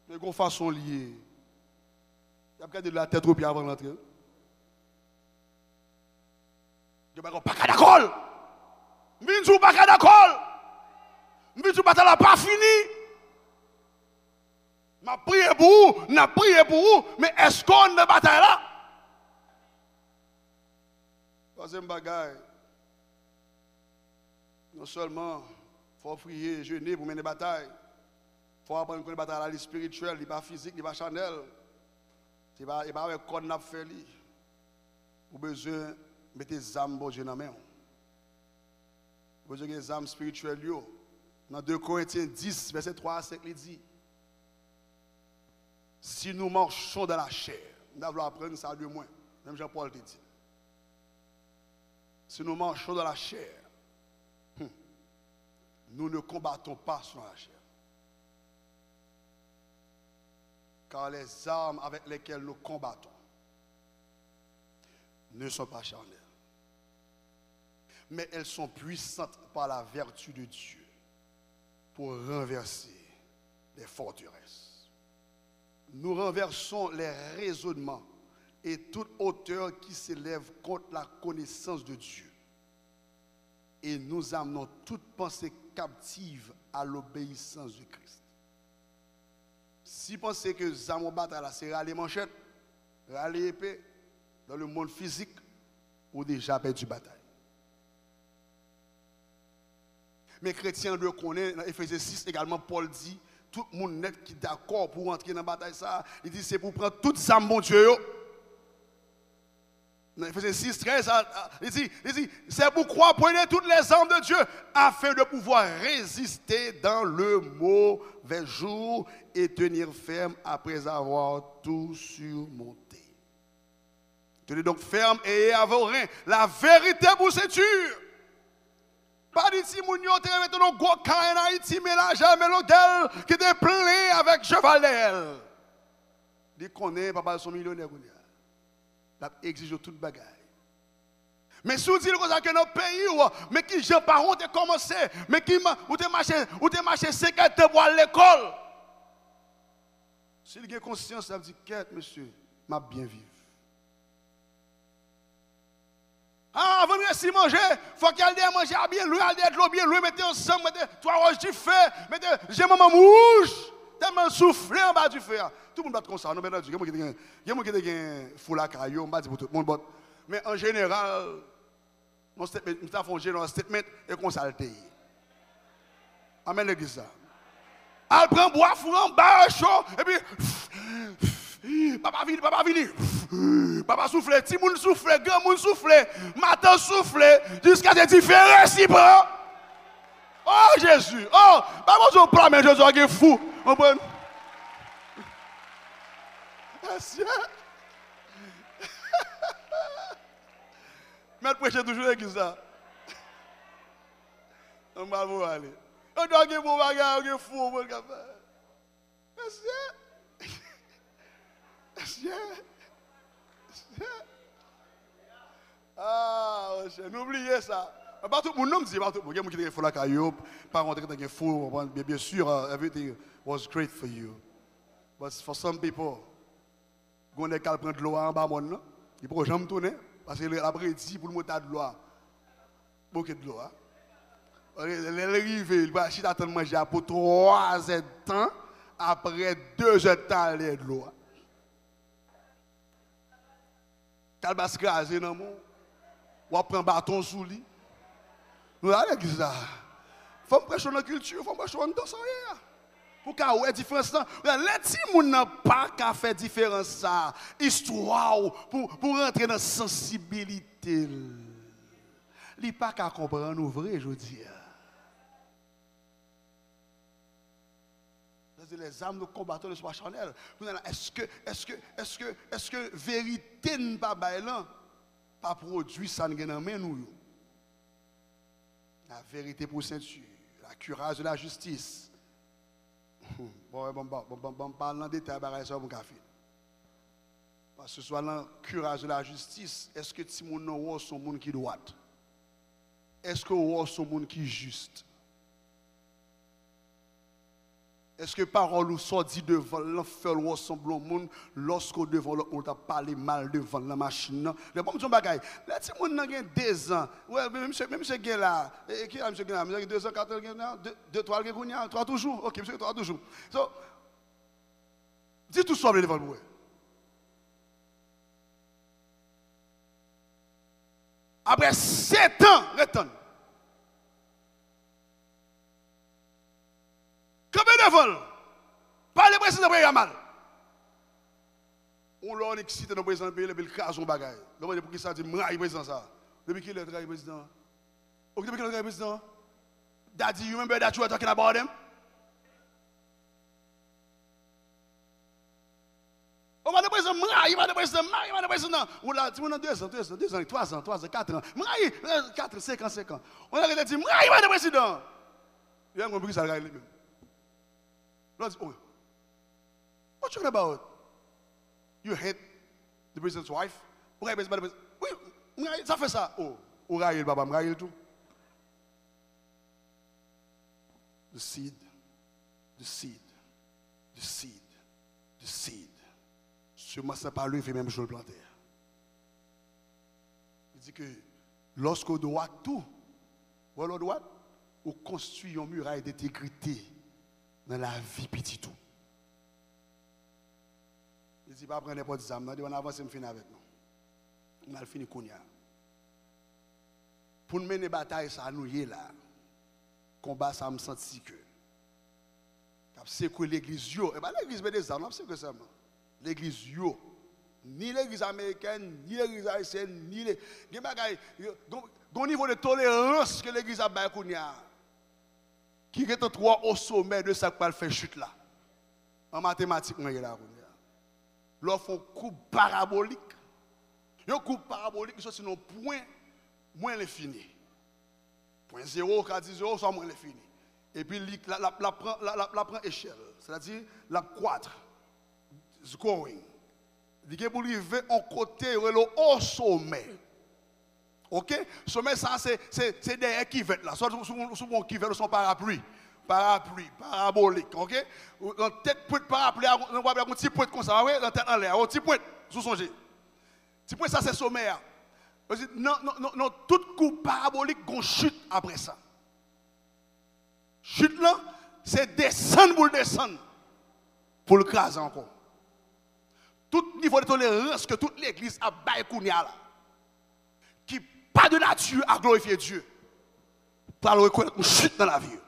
De quelle façon liée. Il y a regardé de la tête au pied avant d'entrer. Je ne suis pas d'accord. Je ne suis pas d'accord. Je ne suis pas fini. Je prié pour vous, je prié pour vous, mais est-ce qu'on a bataille là? Troisième bagaille. Non seulement il faut prier, jeûner pour mener des batailles. Il faut apprendre que les batailles spirituelles, il n'est pas physique, il n'est pas chanel. Il n'est pas avec quoi on a fait. Vous avez besoin de mettre des âmes dans la main. Vous avez besoin des âmes spirituelles. Dans 2 Corinthiens 10, verset 3 à 5, il dit: si nous marchons dans la chair, nous devons apprendre ça de moins. Même Jean-Paul te dit. Si nous marchons dans la chair, nous ne combattons pas sur la chair. Car les armes avec lesquelles nous combattons ne sont pas charnelles, mais elles sont puissantes par la vertu de Dieu pour renverser les forteresses. Nous renversons les raisonnements et toute hauteur qui s'élève contre la connaissance de Dieu. Et nous amenons toute pensée captive à l'obéissance de Christ. Si vous pensez que Zamo Batala, c'est râler manchette, râler épée, dans le monde physique, ou déjà perdu bataille. Mais chrétiens le connaissent, dans Éphésiens 6 également, Paul dit, tout le monde net qui est d'accord pour entrer dans la bataille, ça, il dit c'est pour prendre toute âme, mon Dieu. Ephésiens 6, 13, il dit, c'est pour croire, prenez toutes les armes de Dieu afin de pouvoir résister dans le mauvais jour et tenir ferme après avoir tout surmonté. Tenez donc ferme et à vos reins la vérité pour ceinture. Pas dit si moun yo te remettre nos gros cas en Haïti mélange mélodel qui était plein avec cheval. Il connaît papa son millionnaire. Il exige toute bagaille. Mais si vous dites que dans le pays, mais qui j'ai pas honte commencé, mais qui ou te marché 5 ans pour aller à l'école. S'il a conscience, ça veut dire qu'est monsieur, m'a bien vivre. Ah, avant de manger, il faut qu'il y ait manger bien loin, il y ait de l'eau bien loin, mettez ensemble, mettez 3 roches du feu, mettez, j'ai maman rouge, tellement soufflé en bas du feu. Tout le monde va comme ça, non, mais il y a des gens qui ont foulard caillou, on va dire pour tout le monde. Mais en général, nous avons fait un statement et qu'on s'altère. Amen l'église ça. Elle prend bois, four en bas, chaud, et puis, papa vini. Papa souffle, petit moun souffle, grand moun souffle, matin souffle, jusqu'à des différents si bon. Oh Jésus, oh, papa je prends, mais Jésus est fou. On prend. Merci. Mais prêcher toujours l'église ça. On va vous aller. On doit avoir bon bagage, on est fou, on va faire. Merci. Merci. Ah, n'oubliez ça. Pas tout le monde dit, pas tout le monde. Il y a des gens qui font la caillou, pas rentrer dans un fou. Bien sûr, everything was great for you. But for some people, quand on est calme prendre de l'eau en bas, il ne peut jamais tourner. Parce que l'après-midi, pour le monter de l'eau, beaucoup de l'eau. Il arrive, il va acheter à manger pour 3 heures de temps. Après 2 heures de temps, il y a de l'eau. Quand il va se craser dans le monde, on prend un bâton sous lui. Nous allons dire ça. Il faut prêcher dans la culture, il faut prêcher dans la danse. Pour qu'il y ait différence. Les gens n'ont pas qu'à faire différence. Histoire pour rentrer dans la sensibilité. Il n'y a pas qu'à comprendre nous vrai, je dis. Les âmes nous combattons le soir charnel. Est-ce que vérité n'est pas pas produit ça dans nous? La vérité pour ceinture, la cuirasse de la justice. Bon, parle en détail, ça mon café. Parce que soit dans cuirasse de la justice, est-ce que ti moun nan son monde qui droit? Est-ce que ou son monde qui juste? Est-ce que parole ou sorti devant l'enfer ou ressemble au monde lorsqu'au devant on t'a parlé mal devant la machine? Le bon son bagay. Là ti moun nan gen 2 ans. Ouais, même monsieur gen là. Qui a monsieur gen là? Monsieur 2 ans, 4 ans, 2 3 gen kounya, 3 toujours. OK, monsieur 3 toujours. So dis tout ça devant moi. Après 7 ans, retourne. Combien de vols? Pas le président de mal. On l'a excité dans le président de pays, il crase son bagage. Demandez pour qui ça dit, m'raille président ça. Depuis qu'il est le président. Depuis qu'il est le président. Daddy, you remember that you were talking about him? On va le président, m'raille, va le président. On l'a dit, on a 2 ans, 3 ans, 4 ans. M'raille, 4, 5 ans. On a dit, m'raille, va le président. Il a compris ça, le gars. Oh, what you talking about? You hate the president's wife? Oui, ça fait ça. Oh, Raïl, Baba, Raïl tout. The seed. Ce matin par lui, il fait même chose planter. Il dit que lorsqu'on doit tout, on doit construire une muraille d'intégrité dans la vie petit tout. Il dit pas prendre n'importe quoi, il dit on avance et me finir avec nous. On a fini kounya. Pour mener bataille ça nous y est là. Combat ça me senti que c'est que l'église yo, et ben l'église met des armes, c'est que ça. L'église yo Ni l'église américaine, ni l'église haïtienne, ni les. Il y a un niveau de tolérance que l'église a qui est trop au sommet de ça qu'il fait chute là. En mathématiques, il y a là. L'on fait un coup parabolique. Un coup parabolique, c'est sinon point moins l'infini. Point 0, 10, 0, soit moins l'infini. Et puis, la prend échelle. C'est-à-dire, la croître. Going. Il y a pour arriver en côté, au sommet. Ok? Sommet, ça, c'est derrière qui va là. Soit souvent qui va son parapluie. Parabolique. Ok? Dans tête point de parapluie, on va avoir un petit point comme ça. Oui, dans tête en l'air. Un petit point, sous songer. Petit point, ça, c'est sommet. Non, tout coup parabolique, on chute après ça. Chute là, c'est descendre pour descendre. Pour le craser encore. Tout niveau de tolérance que toute l'église a baillé là, qui pas de nature à glorifier Dieu, pour le reconnaître une chute dans la vie.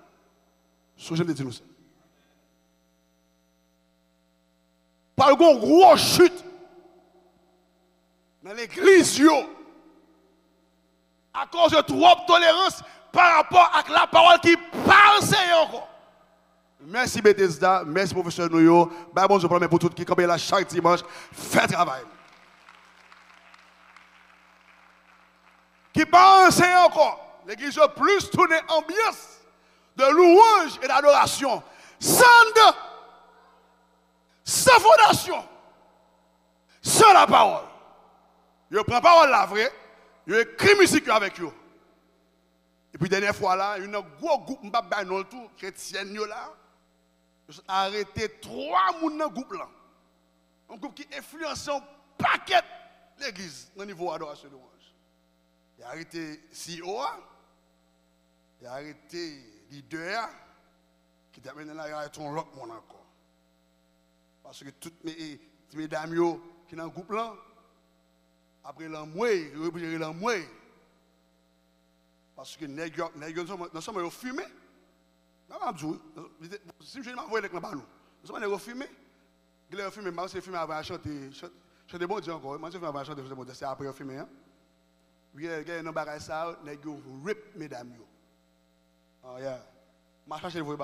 Ce que je me dis nous ça. Par le gros chute dans l'église, à cause de trop de tolérance par rapport à la parole qui parle, c'est encore. Merci Bethesda, merci professeur Nouyo. Bon Dieu pour tout qui campent là chaque dimanche, fait travail. Qui pense encore, l'église plus tourner ambiance de louange et d'adoration, sans fondation, sans la parole. Je prends la parole la vraie, je écris musique avec eux. Et puis dernière fois là, il y a un gros groupe chrétien là. Arrêté 3 personnes dans le groupe là. Un groupe qui influence un paquet l'église au niveau adoration de louange. Il a arrêté CEO, il a arrêté leader, qui termine là, il a arrêté un autre monde encore. Parce que toutes mes dames qui sont dans le groupe là, après l'enmoué, ils reprirent l'enmoué. Parce que nous sommes fumés. Si je ne m'envoie avec la balle, nous sommes refumés. Il est refumé, mais c'est fumé avant de chanter. Chanter bon Dieu encore. Moi, je fais avant de chanter bon Dieu. C'est après refumé. Il y a un bagage ça, il y a un rip, mesdames. Oh, yeah. Je vais chercher le voix.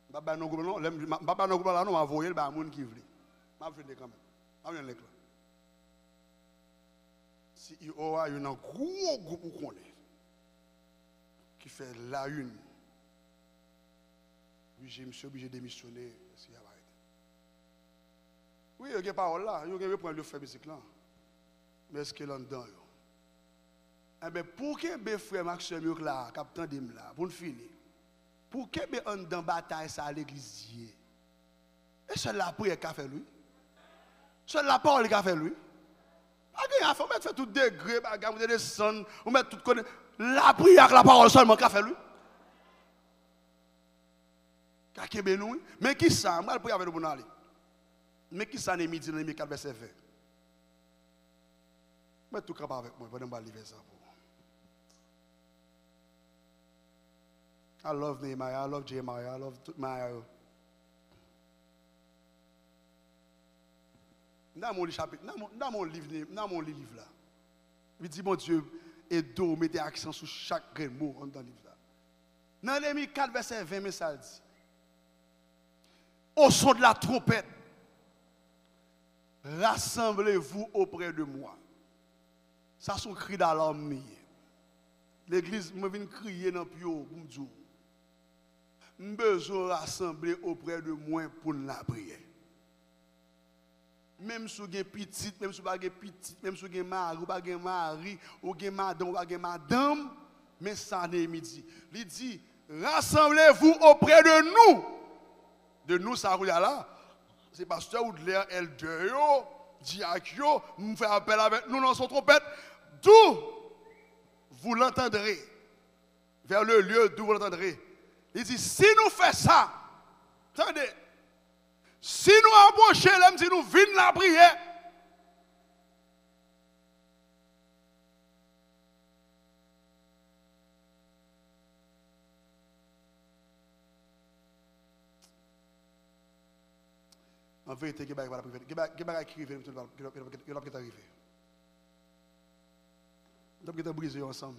Je ne vais pas nous grouper là, non, je vais envoyer le monde qui veut. Je vais venir quand même. Je vais venir là. Si il y a un gros groupe qui fait la une, je me suis obligé de démissionner. Oui, il y a des paroles là, il y a des points de faire musique là. Mais est-ce qu'il est dedans? Eh bien, pour que mes frères Maxime là, capitaine Dim là, pour finir, pour que mes en dans bataille ça à l'église, et c'est la prière qu'a fait lui. C'est la parole qu'a fait lui. Il faut mettre tout degré, vous descendre, vous mettre tout connaître. La prière, la parole seulement qu'a fait lui. Mais qui ça? Moi, je prie avec le bon aller. Mais qui ça n'est midi dans les 4 verset 20? Mais tout capable avec moi, je vais livrer ça pour vous. I love Nehemiah, I love Jeremiah, I love Maya. Dans mon chapitre, dans mon livre là, il dit, mon Dieu, et d'eau, mettez accent sur chaque mot dans le livre là. Dans Néhémie 4, verset 20, mais ça dit, au son de la trompette, rassemblez-vous auprès de moi. Ça, c'est un cri d'alarme. L'église me vient crier dans le pio pour me dire, nous besoin de rassembler auprès de moi pour la prière. Même si vous avez petite, même si vous n'avez pas petite, même si vous avez mari, ou pas mari, ou madame, ou pas madame, mais ça n'est midi. Il dit, rassemblez-vous auprès de nous. De nous, ça roule là. C'est pasteur Oudler, Elder, Diak, nous fait appel avec nous dans son trompette. D'où vous l'entendrez. Vers le lieu d'où vous l'entendrez. Il dit, si nous faisons ça, attendez, si nous approchons l'homme, si nous venons la prière, En vérité, il y a des choses qui arrivent. Il y a des arrivé. Il y a brisé ensemble.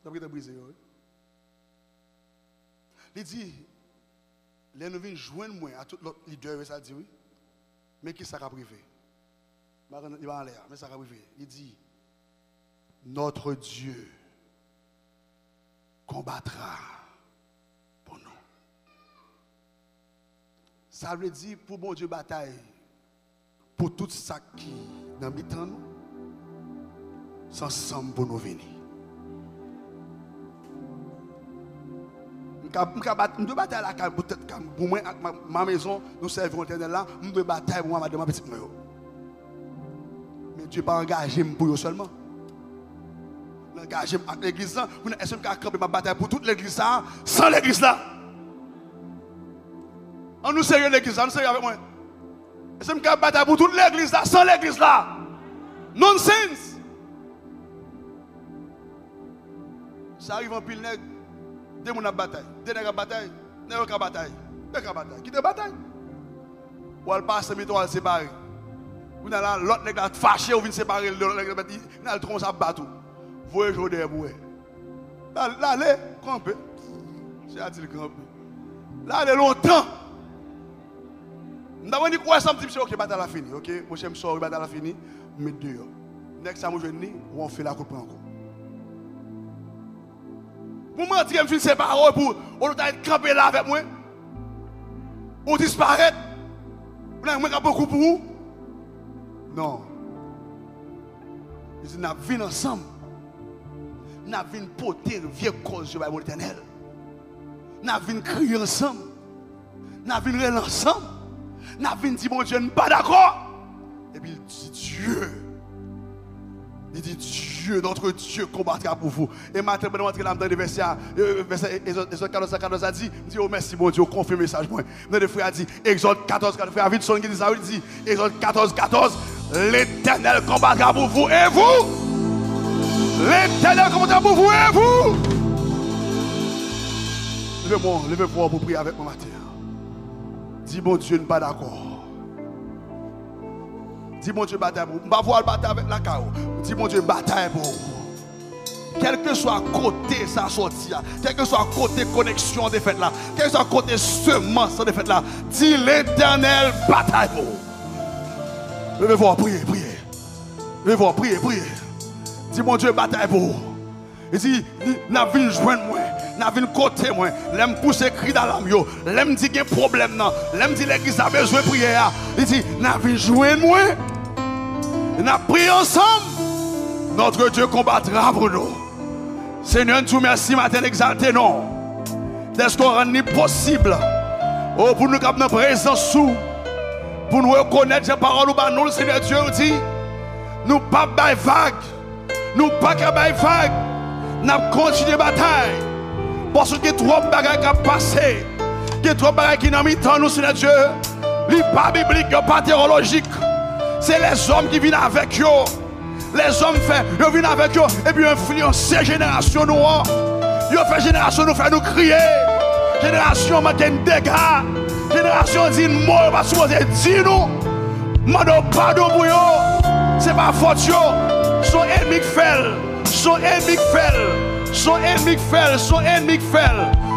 Il y a brisé. Il dit, les nous viennent joindre moi à tout l'autre leader, ça dit oui. Mais qui ça a privé? Il va en l'air, mais ça a privé. Il dit, notre Dieu combattra pour nous. Ça veut dire pour bon Dieu bataille, pour tout ça qui est dans le temps, c'est ensemble pour nous venir. Nous devons batailler la peut-être pour moi, ma maison, nous servons l'éternel là, nous devons batailler pour moi, madame, ma petite mère. Mais Dieu n'est pas engagé pour eux seulement. Engagé avec l'église, est-ce que je vais camper ma bataille pour toute l'église sans l'église là? On nous sérieux l'église, on nous sérieux avec moi. Est-ce que je vais bataille pour toute l'église là sans l'église là? Nonsense! Ça arrive en pile nègre. Deux gens en bataille, deux nègres en bataille, nègres en bataille, deux en bataille. Qui te bataille? Ou elle passe, mais toi elle séparé. Ou là l'autre nègre fâché, ou vient séparer l'autre nègre, il a le tronc à battre. Voyez jouer des bouets. Là, allez, camper. C'est à dire camper. Là, allez longtemps. Nous avons dit quoi ça me dit ok, bataille la fini, ok, moi je me sors, bataille la fini, mais deux. Next time je venir, on fait la coupe encore. Pour moi, je me suis séparé pour camper là avec moi. Ou disparaître. Vous n'avez pas beaucoup pour vous. Non. Ils disent, nous venons ensemble. Nous venons porter une vieille cause de l'éternel. Nous venons crier ensemble. Nous venons rêver ensemble. Nous venons dire, mon Dieu, nous ne sommes pas d'accord. Et puis il dit, Dieu. Il dit, Dieu, notre Dieu combattra pour vous. Et maintenant, je vais entrer dans le verset 14 a dit, oh merci mon Dieu, confirme le message. Notre frère a dit, Exode 14, le frère David qui dit ça, il dit, Exode 14, l'Éternel combattra pour vous et vous. L'Éternel combattra pour vous et vous. Levez-moi pour prier avec moi matin. Dis, mon Dieu, n'est pas d'accord. Dis mon Dieu, bataille pour vous. Je ne vais pas voir le bataille avec la chaos. Dis mon Dieu, bataille pour vous. Quel que soit côté ça sortie, quel que soit côté connexion de fait là, quel que soit côté semence de fait là, dis l'Éternel bataille pour vous. Levez-vous, priez. Levez-vous, priez. Dis mon Dieu, bataille pour vous. Il dit, n'a vu joindre moi. N'a vu côté moi, l'aime pousser cri dans l'âme yo, l'aime dit qu'il y a un problème non, l'aime dit l'église a besoin de prier. Il dit n'a vu joindre moi. N'a prié ensemble. Notre Dieu combattra pour nous. Seigneur, nous merci matin exalté non. Est-ce qu'on rend possible oh pour nous capter notre présence sous pour nous reconnaître les paroles ou nous le Seigneur Dieu dit nous pas bail vague. Nous pas qu'à bail vague. N'a continuer la bataille. Parce que trop de bagages qui ont passé, il y a trop de bagages qui n'ont mis temps, nous, Seigneur Dieu. Ce n'est pas biblique, ce n'est pas théologique. C'est les hommes qui viennent avec eux. Les hommes viennent avec eux et puis influencent la génération noire. Ils font génération nous fait nous crier. Génération manque de dégâts. Génération dit mort, pas supposé dire nous. Mando pardon pour eux. Ce n'est pas faute. Son ennemi fait. Son ennemi fait. Son ennemi fait, son ennemi fait,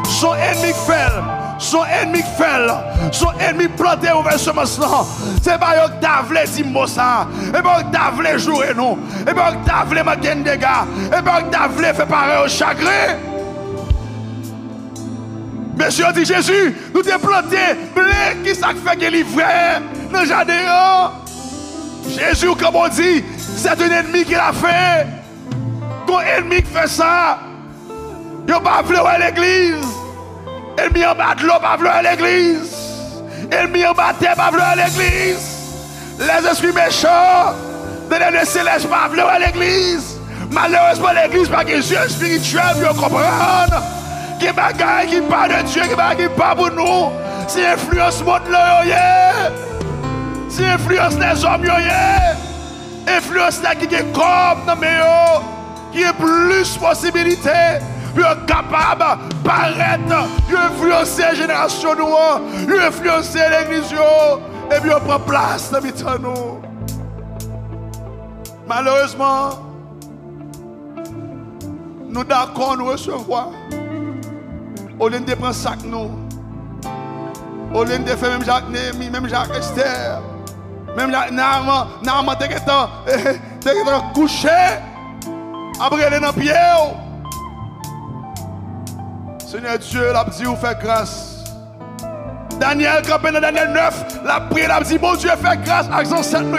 son ennemi fait, son ennemi fait, son ennemi planté au semence là. C'est pas eux qui t'a voulu dire ça, et pas eux qui t'a voulu jouer non, et pas eux qui t'a voulu mettre des dégâts, et pas eux qui t'a voulu faire pareil au chagrin. Monsieur dit Jésus, nous t'es planté, blé qui ça fait que livrer dans le jardin. Jésus, comme on dit, c'est un ennemi qui l'a fait. Ton ennemi qui fait ça, il n'a pas voulu à l'église. Ennemi en bas de l'eau, pas voulu à l'église. Ennemi en bas de terre, pas voulu à l'église. Les esprits méchants de l'année céleste, pas voulu à l'église. Malheureusement, l'église n'a pas de yeux spirituels pour comprendre. Qui bagaille qui parle de Dieu, qui bagaille qui parle pour nous. C'est influence monde là, c'est influence les hommes, influence là qui est comme dans le qui a plus possibilité Ils sont capables de paraître, d'influencer la génération, d'influencer l'église, et puis on prend place dans le nous. Malheureusement, nous d'accord nous recevoir. Au lieu de prendre sac nous. Au lieu de faire même Jacques Némi, même Jacques Esther, même Jacques Naaman, t'es couché, après les dans pied. Seigneur Dieu, l'a dit ou fait grâce. Daniel, campé dans Daniel 9, la prière l'a dit, bon Dieu, fais grâce avec son sang nous.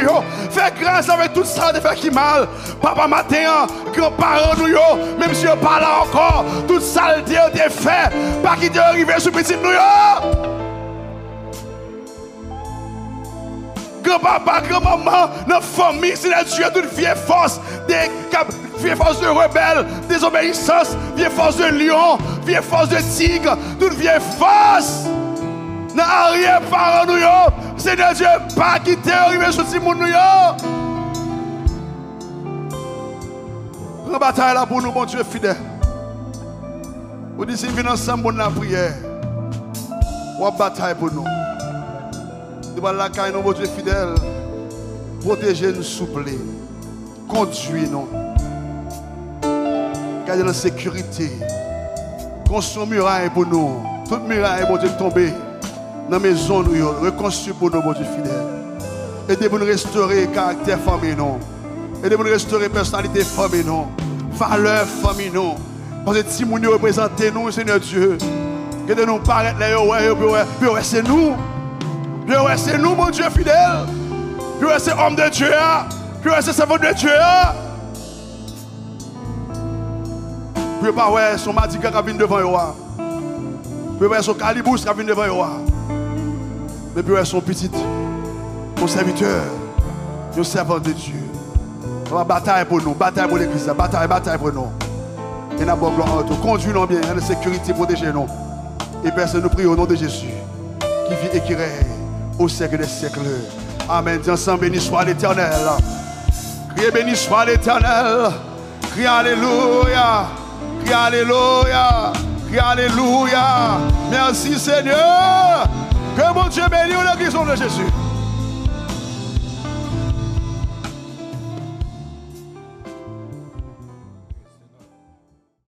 Fais grâce avec tout ça de faire qui mal. Papa matin, grands-parents nous, même si on parle encore, toute saleté a été fait, pas qui t'est arrivé sur petit nous. Grand-papa, grand-maman, notre famille, c'est la Dieu, toute vieille force, vieille force de rebelle, désobéissance, vieille force de lion, vieille force de tigre, toute vieille force. N'a rien par nous, Seigneur Dieu, pas quitter, arriver sur ce monde, nous. Prends bataille là pour nous, mon Dieu fidèle. Vous dites, si nous venons ensemble pour la prière, on bataille pour nous. Devant la caille, mon Dieu fidèle, protégez-nous, souple, conduis-nous, gardez la sécurité, construisons muraille pour nous, toute muraille, mon Dieu, tomber dans la maison, nous, reconstruire pour nous, mon Dieu fidèle. Aidez-nous à restaurer le caractère famille, nous. Aidez-nous à restaurer la personnalité famille, nous. Valeur famille, nous. Parce que si nous représentons nous, Seigneur Dieu, que de nous paraître là, puis c'est nous. Puis c'est nous, mon Dieu fidèle. Puis c'est homme de Dieu. Puis c'est servant de Dieu. Puis pas ouais, son madiga qui vient devant vous. Puis ouais, son calibous qui vient devant vous. Mais puis ouais, son petit, mon serviteur, mon servant de Dieu. On va bataille pour nous, bataille pour l'église, bataille pour nous. Et nous avons gloire en tout. Conduis-nous bien, en sécurité, protégez-nous. Et personne nous prie au nom de Jésus, qui vit et qui règne au siècle des siècles. Amen. Dis ensemble, béni soit l'Éternel. Criez béni soit l'Éternel. Criez Alléluia. Criez Alléluia. Criez Alléluia. Merci Seigneur. Que mon Dieu bénisse l'église au nom de Jésus.